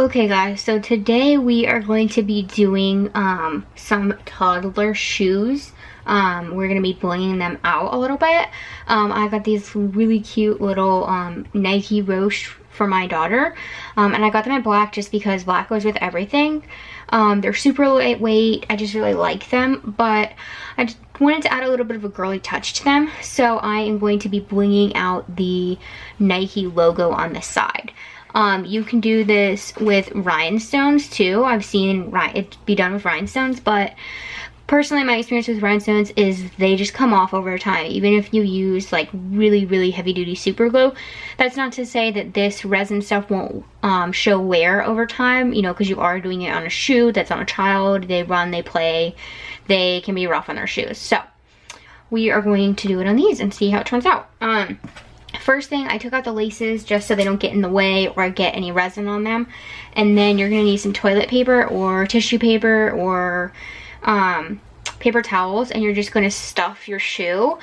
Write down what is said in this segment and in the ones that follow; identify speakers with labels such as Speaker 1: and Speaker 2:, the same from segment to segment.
Speaker 1: Okay guys, so today we are going to be doing some toddler shoes. We're going to be blinging them out a little bit. I got these really cute little Nike Roche for my daughter. And I got them in black just because black goes with everything. They're super lightweight. I just really like them, but I just wanted to add a little bit of a girly touch to them. So I am going to be blinging out the Nike logo on the side. You can do this with rhinestones too. I've seen it be done with rhinestones, but personally my experience with rhinestones is they just come off over time. Even if you use like really heavy duty super glue, that's not to say that this resin stuff won't show wear over time, you know, because you are doing it on a shoe that's on a child. They run, they play, they can be rough on their shoes. So we are going to do it on these and see how it turns out. First thing, I took out the laces just so they don't get in the way or get any resin on them. And then you're going to need some toilet paper or tissue paper or paper towels, and you're just going to stuff your shoe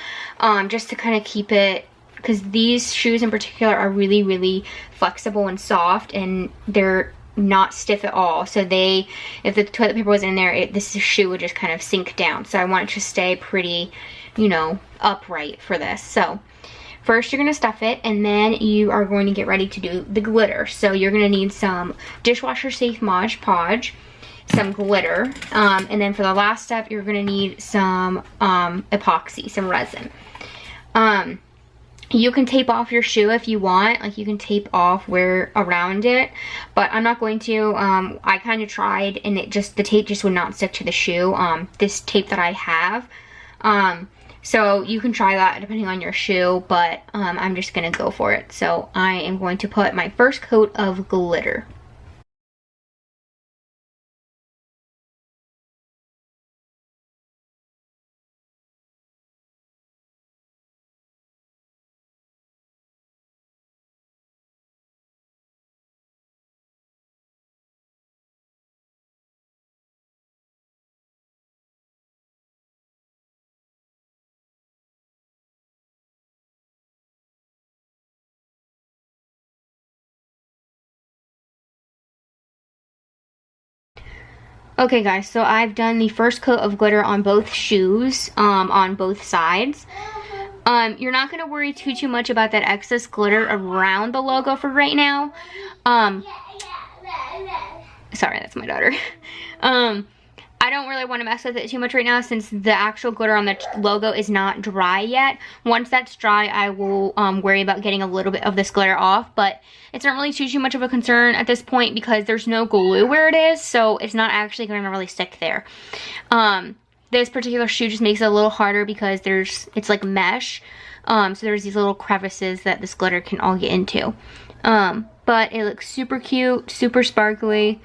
Speaker 1: just to kind of keep it, because these shoes in particular are really flexible and soft, and they're not stiff at all. So if the toilet paper was in there, this shoe would just kind of sink down. So I want it to stay pretty, you know, upright for this. So first you're going to stuff it, and then you are going to get ready to do the glitter. So you're going to need some dishwasher safe Mod Podge, some glitter, and then for the last step you're going to need some epoxy, some resin. You can tape off your shoe if you want, like you can tape off where around it, but I'm not going to. I kind of tried and the tape just would not stick to the shoe, this tape that I have. So you can try that depending on your shoe, but I'm just gonna go for it. So I am going to put my first coat of glitter. Okay guys, so I've done the first coat of glitter on both shoes, on both sides. You're not going to worry too much about that excess glitter around the logo for right now. Sorry, that's my daughter. I don't really want to mess with it too much right now since the actual glitter on the logo is not dry yet. Once that's dry, I will worry about getting a little bit of this glitter off, but it's not really too much of a concern at this point because there's no glue where it is, so it's not actually going to really stick there. This particular shoe just makes it a little harder because it's like mesh, so there's these little crevices that this glitter can all get into. But it looks super cute, super sparkly.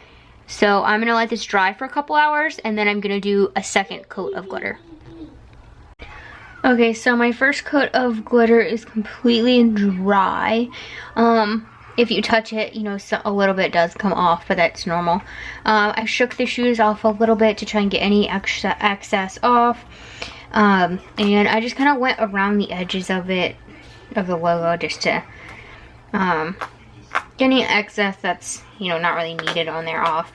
Speaker 1: So I'm gonna let this dry for a couple hours, and then I'm gonna do a second coat of glitter. Okay, so my first coat of glitter is completely dry. If you touch it, you know, a little bit does come off, but that's normal. I shook the shoes off a little bit to try and get any extra excess off. And I just kind of went around the edges of the logo, just to get any excess that's, you know, not really needed on there off.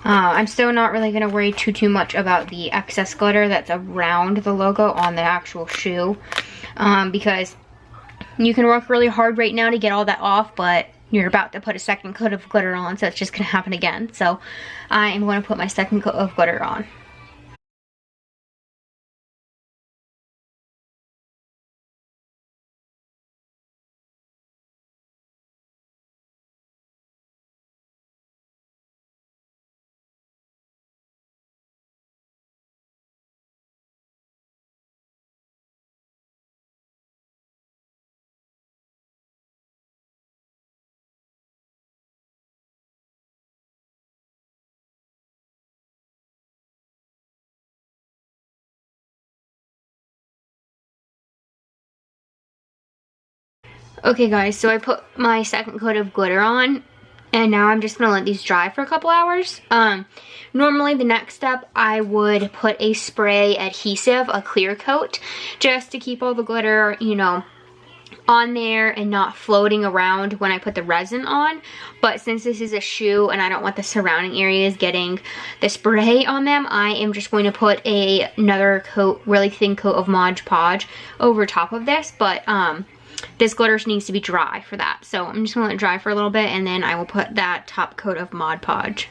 Speaker 1: I'm still not really going to worry too much about the excess glitter that's around the logo on the actual shoe, because you can work really hard right now to get all that off, but you're about to put a second coat of glitter on, so it's just going to happen again. So I am going to put my second coat of glitter on. Okay guys, so I put my second coat of glitter on, and now I'm just gonna let these dry for a couple hours. Normally the next step I would put a spray adhesive, a clear coat, just to keep all the glitter, you know, on there and not floating around when I put the resin on. But since this is a shoe and I don't want the surrounding areas getting the spray on them, I am just going to put another coat, really thin coat of Mod Podge over top of this. But this glitter needs to be dry for that. So I'm just gonna let it dry for a little bit, and then I will put that top coat of Mod Podge.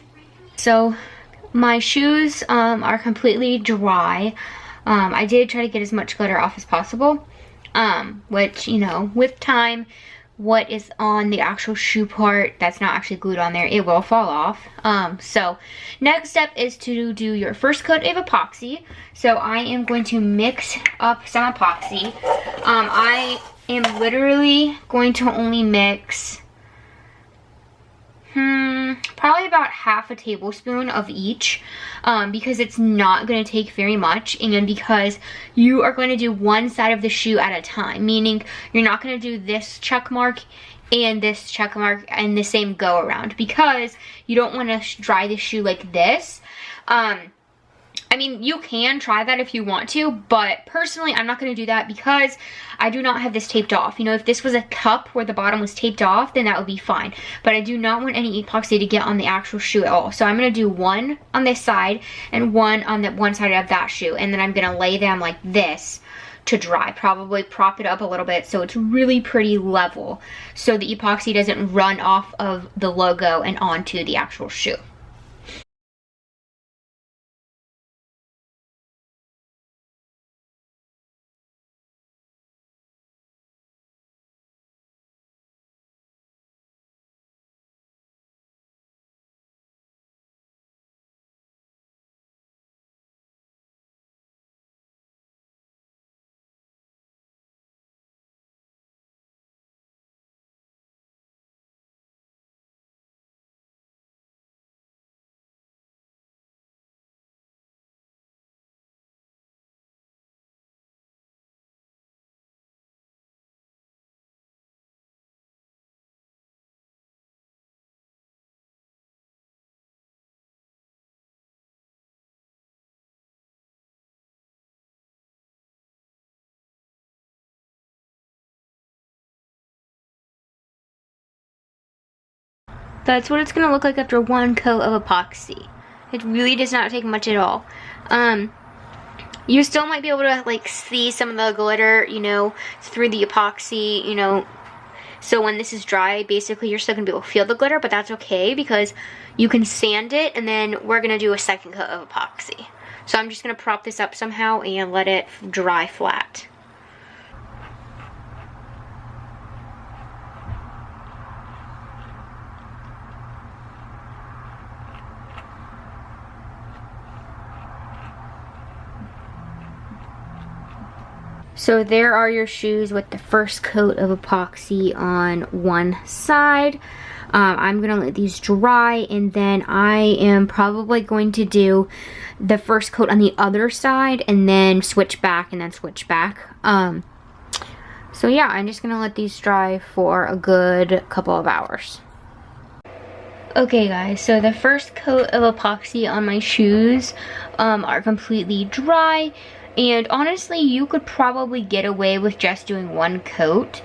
Speaker 1: So my shoes are completely dry. I did try to get as much glitter off as possible. Which, you know, with time, what is on the actual shoe part that's not actually glued on there, it will fall off. So next step is to do your first coat of epoxy. So I am going to mix up some epoxy. I am literally going to only mix probably about half a tablespoon of each, because it's not going to take very much, and because you are going to do one side of the shoe at a time, meaning you're not going to do this check mark and this check mark and the same go around, because you don't want to dry the shoe like this. I mean, you can try that if you want to, but personally, I'm not going to do that because I do not have this taped off. You know, if this was a cup where the bottom was taped off, then that would be fine. But I do not want any epoxy to get on the actual shoe at all. So I'm going to do one on this side and one on the one side of that shoe. And then I'm going to lay them like this to dry. Probably prop it up a little bit so it's really pretty level, so the epoxy doesn't run off of the logo and onto the actual shoe. That's what it's gonna look like after one coat of epoxy. It really does not take much at all. You still might be able to like see some of the glitter, you know, through the epoxy, you know. So when this is dry, basically you're still gonna be able to feel the glitter, but that's okay because you can sand it, and then we're gonna do a second coat of epoxy. So I'm just gonna prop this up somehow and let it dry flat. So there are your shoes with the first coat of epoxy on one side. I'm gonna let these dry, and then I am probably going to do the first coat on the other side and then switch back and then switch back. So yeah, I'm just gonna let these dry for a good couple of hours. Okay guys, so the first coat of epoxy on my shoes are completely dry. And honestly, you could probably get away with just doing one coat.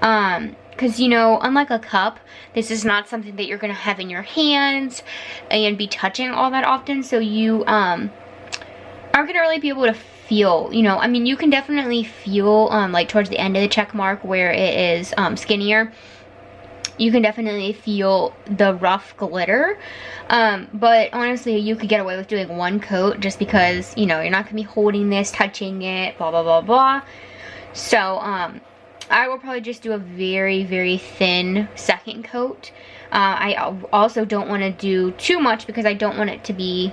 Speaker 1: Because, you know, unlike a cup, this is not something that you're going to have in your hands and be touching all that often. So you aren't going to really be able to feel, you know, I mean, you can definitely feel, like towards the end of the check mark where it is skinnier. You can definitely feel the rough glitter, but honestly, you could get away with doing one coat just because, you know, you're not going to be holding this, touching it, blah, blah, blah, blah. So, I will probably just do a very, very thin second coat. I also don't want to do too much because I don't want it to be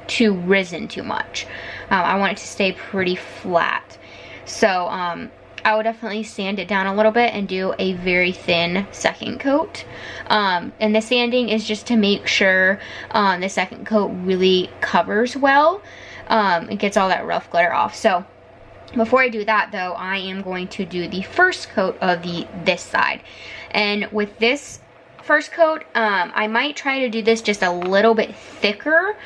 Speaker 1: too risen too much. I want it to stay pretty flat. So, I will definitely sand it down a little bit and do a very thin second coat. And the sanding is just to make sure the second coat really covers well. It gets all that rough glitter off. So before I do that though, I am going to do the first coat of this side. And with this first coat, I might try to do this just a little bit thicker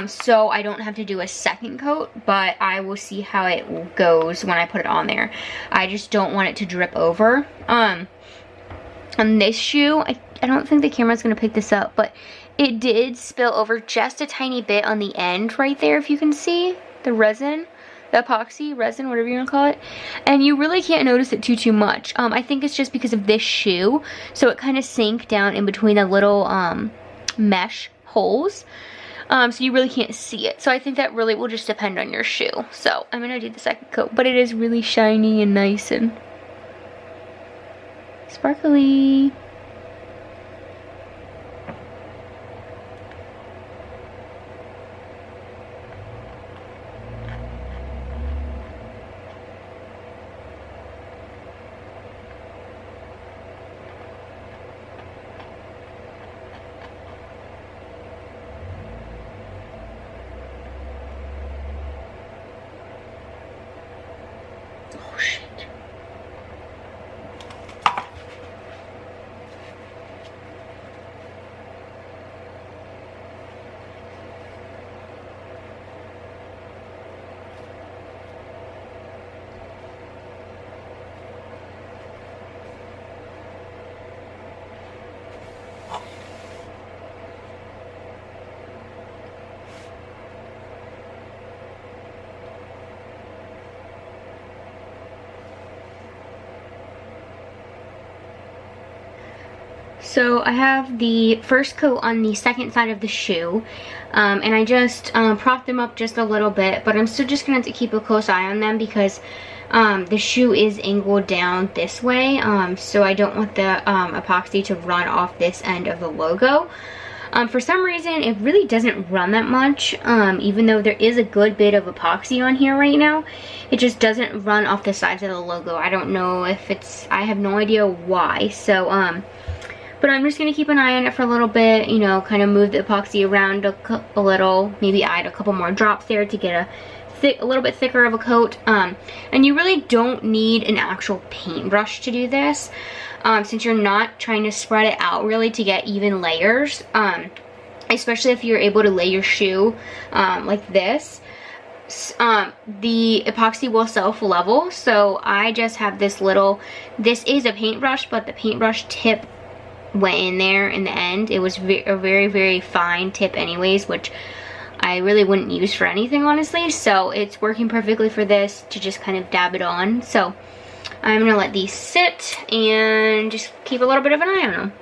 Speaker 1: so I don't have to do a second coat, but I will see how it goes when I put it on there. I just don't want it to drip over. On this shoe, I don't think the camera's gonna pick this up, but it did spill over just a tiny bit on the end right there, if you can see the resin, the epoxy resin, whatever you want to call it, and you really can't notice it too much. I think it's just because of this shoe, so it kind of sank down in between the little mesh holes, so you really can't see it. So I think that really will just depend on your shoe. So I'm gonna do the second coat, but it is really shiny and nice and sparkly. Oh shit. So I have the first coat on the second side of the shoe, and I just propped them up just a little bit, but I'm still just going to keep a close eye on them because the shoe is angled down this way, so I don't want the epoxy to run off this end of the logo. For some reason, it really doesn't run that much, even though there is a good bit of epoxy on here right now. It just doesn't run off the sides of the logo. I don't know if it's, I have no idea why. So, but I'm just going to keep an eye on it for a little bit, you know, kind of move the epoxy around a little, maybe add a couple more drops there to get a little bit thicker of a coat. And you really don't need an actual paintbrush to do this, since you're not trying to spread it out really to get even layers, especially if you're able to lay your shoe like this. The epoxy will self-level, so I just have this little, this is a paintbrush, but the paintbrush tip went in there in the end. It was a very fine tip anyways, which I really wouldn't use for anything, honestly. So it's working perfectly for this to just kind of dab it on. So I'm gonna let these sit and just keep a little bit of an eye on them.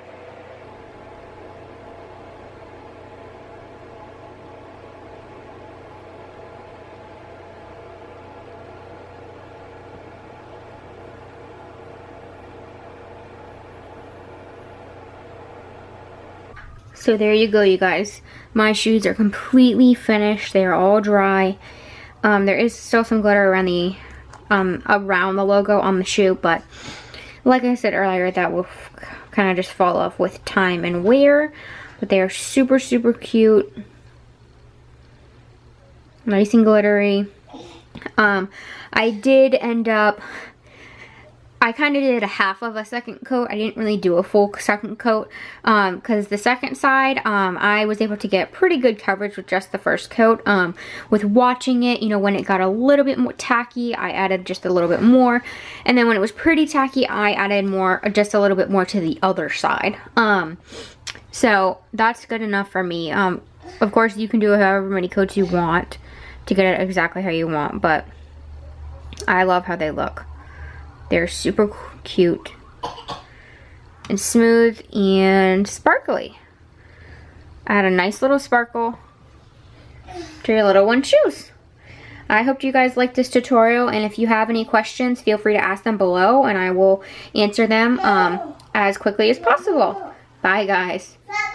Speaker 1: So there you go, you guys. My shoes are completely finished. They are all dry. There is still some glitter around the logo on the shoe, but like I said earlier, that will kind of just fall off with time and wear. But they are super cute. Nice and glittery. I did end up, I kind of did a half of a second coat. I didn't really do a full second coat because the second side, I was able to get pretty good coverage with just the first coat. With watching it, you know, when it got a little bit more tacky, I added just a little bit more. And then when it was pretty tacky, I added more, just a little bit more to the other side. So that's good enough for me. Of course, you can do however many coats you want to get it exactly how you want, but I love how they look. They're super cute and smooth and sparkly. Add a nice little sparkle to your little one shoes. I hope you guys liked this tutorial, and if you have any questions, feel free to ask them below and I will answer them as quickly as possible. Bye guys.